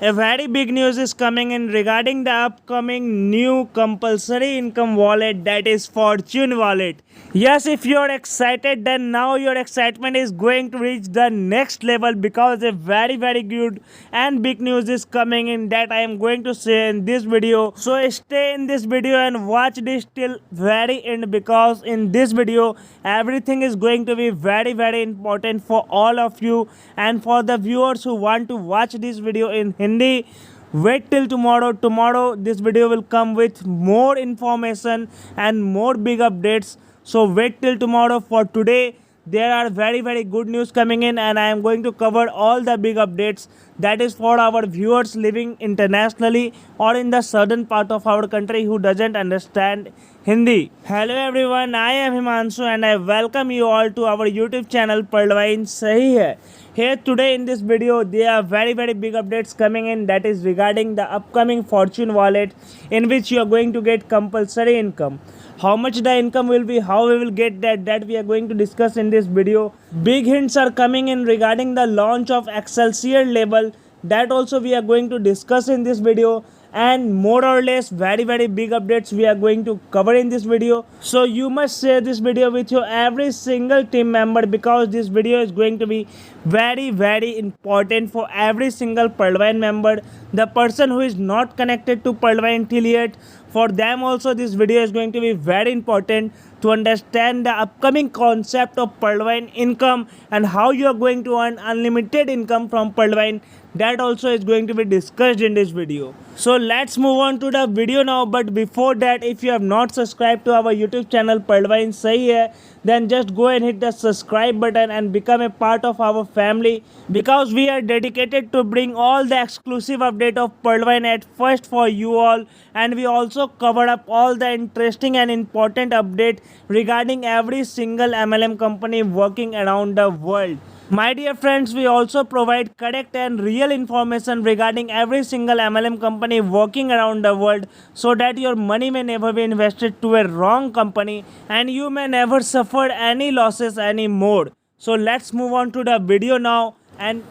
A very big news is coming in regarding the upcoming new compulsory income wallet, that is Fortune Wallet. Yes, if you are excited, then now your excitement is going to reach the next level because a very good and big news is coming in that I am going to say in this video. So stay in this video and watch this till very end, because in this video everything is going to be very important for all of you, and for the viewers who want to watch this video in Hindi, wait till tomorrow. Tomorrow this video will come with more information and more big updates, so wait till tomorrow. For today there are very good news coming in, and I am going to cover all the big updates, that is for our viewers living internationally or in the southern part of our country who doesn't understand Hindi. Hello everyone, I am Himanshu and I welcome you all to our YouTube channel Padlwain Sahi Hai. Here today in this video there are very big updates coming in, that is regarding the upcoming Fortune Wallet, in which you are going to get compulsory income. How much the income will be, how we will get that we are going to discuss in this video. Big hints are coming in regarding the launch of Excelsior label, that also we are going to discuss in this video, and more or less very big updates we are going to cover in this video. So you must share this video with your every single team member, because this video is going to be very important for every single Padlwain member. The person who is not connected to Padlwain till yet, for them also this video is going to be very important to understand the upcoming concept of Padlwain income and how you are going to earn unlimited income from Padlwain. That also is going to be discussed in this video. So let's move on to the video now, but before that, if you have not subscribed to our YouTube channel Padlwain Sahi Hai, then just go and hit the subscribe button and become a part of our family, because we are dedicated to bring all the exclusive update of Padlwain at first for you all, and we also cover up all the interesting and important update regarding every single MLM company working around the world. My dear friends, we also provide correct and real information regarding every single MLM company working around the world, so that your money may never be invested to a wrong company and you may never suffer any losses anymore. So let's move on to the video now, and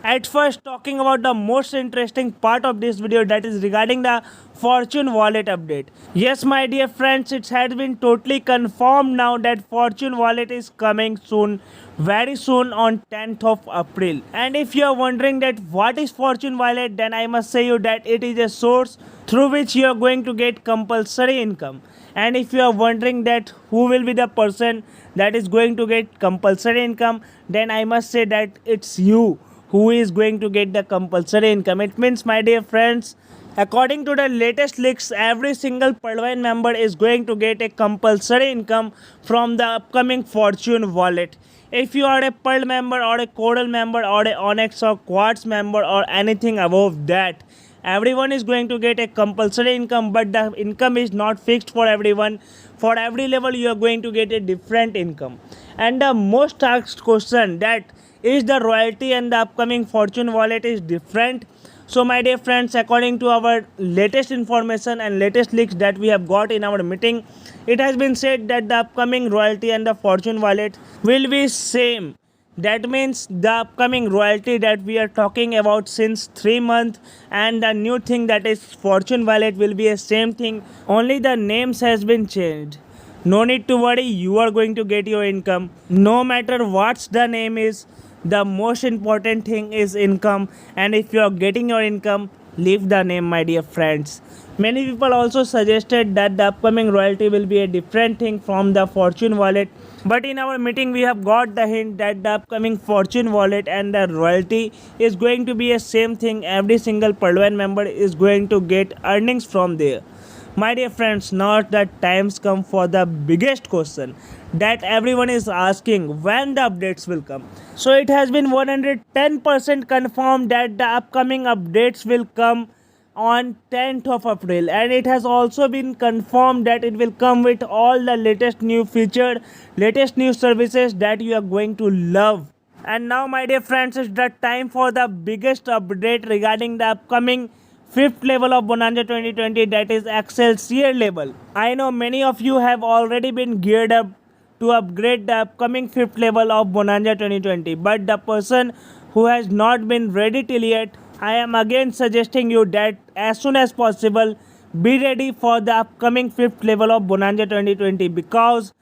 at first talking about the most interesting part of this video, that is regarding the Fortune Wallet update. Yes, my dear friends, it has been totally confirmed now that Fortune Wallet is coming soon, very soon on 10th of April. And if you are wondering that what is Fortune Wallet, then I must say you that it is a source through which you are going to get compulsory income. And if you are wondering that who will be the person that is going to get compulsory income, then I must say that it's you who is going to get the compulsory income. It means, my dear friends, according to the latest leaks, every single Padlwain member is going to get a compulsory income from the upcoming Fortune Wallet. If you are a Pearl member or a Coral member or a Onyx or Quartz member or anything above that, everyone is going to get a compulsory income, but the income is not fixed for everyone. For every level you are going to get a different income. And the most asked question, that is the royalty and the upcoming Fortune Wallet is different. So my dear friends, according to our latest information and latest leaks that we have got in our meeting, it has been said that the upcoming royalty and the Fortune Wallet will be same. That means the upcoming royalty that we are talking about since 3 months, and the new thing that is Fortune Wallet will be a same thing, only the names has been changed. No need to worry, you are going to get your income no matter what's the name is. The most important thing is income, and if you are getting your income, leave the name, my dear friends. Many people also suggested that the upcoming royalty will be a different thing from the Fortune Wallet, but in our meeting we have got the hint that the upcoming Fortune Wallet and the royalty is going to be a same thing. Every single Padlwain member is going to get earnings from there. My dear friends, now the times come for the biggest question that everyone is asking, when the updates will come. So it has been 110% confirmed that the upcoming updates will come on 10th of April, and it has also been confirmed that it will come with all the latest new features, latest new services that you are going to love. And now, my dear friends, it's the time for the biggest update regarding the upcoming 5th level of Bonanza 2020, that is Excelsior level. I know many of you have already been geared up to upgrade the upcoming 5th level of Bonanza 2020, but the person who has not been ready till yet, I am again suggesting you that as soon as possible be ready for the upcoming 5th level of Bonanza 2020, because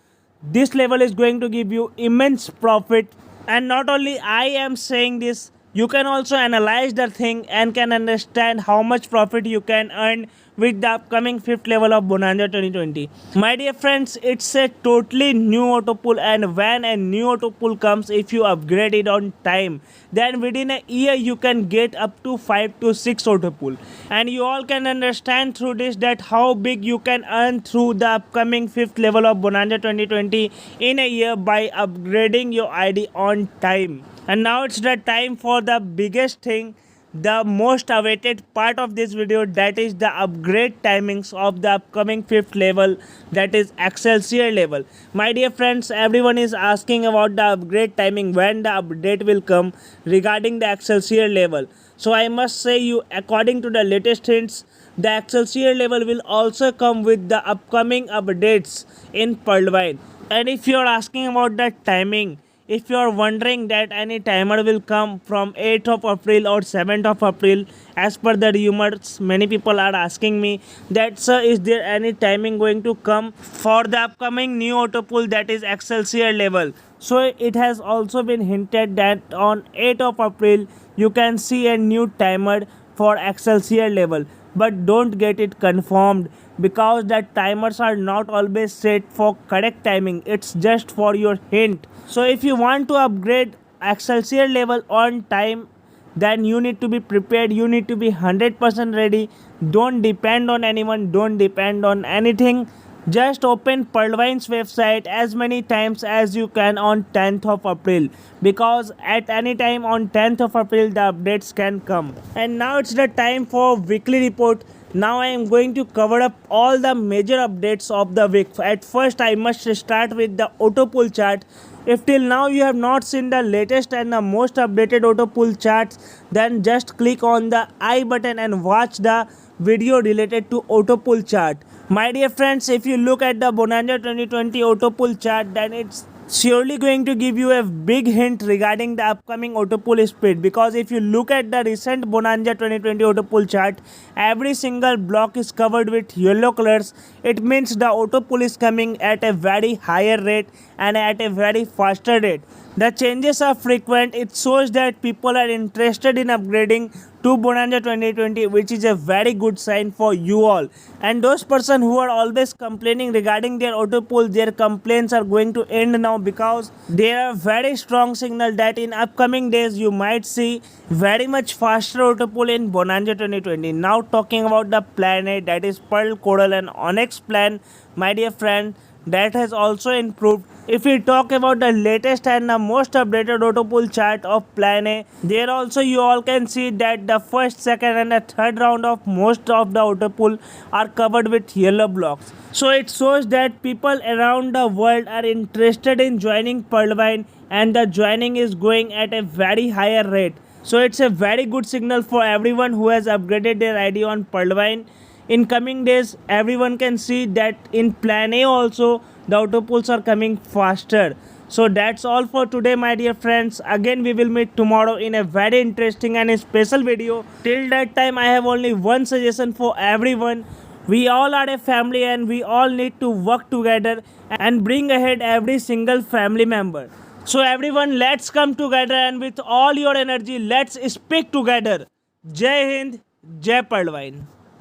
this level is going to give you immense profit. And not only I am saying this, you can also analyze the thing and can understand how much profit you can earn with the upcoming 5th level of Bonanza 2020. My dear friends, it's a totally new auto pool, and when a new auto pool comes, if you upgrade it on time, then within a year you can get up to 5 to 6 auto pool. And you all can understand through this that how big you can earn through the upcoming 5th level of Bonanza 2020 in a year by upgrading your ID on time. And now it's the time for the biggest thing, the most awaited part of this video, that is the upgrade timings of the upcoming 5th level, that is Excelsior level. My dear friends, everyone is asking about the upgrade timing, when the update will come regarding the Excelsior level. So I must say you, according to the latest hints, the Excelsior level will also come with the upcoming updates in Pearlvine. And if you are asking about the timing, if you are wondering that any timer will come from 8th of April or 7th of April, as per the rumors, many people are asking me that, sir, is there any timing going to come for the upcoming new auto pool, that is Excelsior level? So it has also been hinted that on 8th of April you can see a new timer for Excelsior level, but don't get it confirmed, because the timers are not always set for correct timing. It's just for your hint. So if you want to upgrade Excelsior level on time, then you need to be prepared, you need to be 100% ready. Don't depend on anyone, don't depend on anything. Just open Pearlvine's website as many times as you can on 10th of April, because at any time on 10th of April the updates can come. And now it's the time for weekly report. Now I am going to cover up all the major updates of the week. At first I must start with the auto pool chart. If till now you have not seen the latest and the most updated auto pool charts, then just click on the I button and watch the video related to auto pool chart. My dear friends, if you look at the Bonanza 2020 auto pool chart, then it's surely going to give you a big hint regarding the upcoming auto pool speed, because if you look at the recent Bonanza 2020 auto pool chart, every single block is covered with yellow colors. It means the auto pool is coming at a very higher rate and at a very faster rate. The changes are frequent. It shows that people are interested in upgrading to Bonanza 2020, which is a very good sign for you all. And those person who are always complaining regarding their auto pool, their complaints are going to end now, because there are very strong signal that in upcoming days you might see very much faster auto pool in Bonanza 2020. Now talking about the Plan A, that is Pearl, Coral and Onyx plan, my dear friend, that has also improved. If we talk about the latest and the most updated auto pool chart of Plan A, there also you all can see that the first, second and the third round of most of the auto pool are covered with yellow blocks. So it shows that people around the world are interested in joining Pearlvine, and the joining is going at a very higher rate. So it's a very good signal for everyone who has upgraded their ID on Pearlvine. In coming days, everyone can see that in Plan A also the auto pools are coming faster. So that's all for today, my dear friends. Again we will meet tomorrow in a very interesting and special video. Till that time I have only one suggestion for everyone. We all are a family and we all need to work together and bring ahead every single family member. So everyone, let's come together and with all your energy let's speak together. Jai Hind, Jai Pearlvine.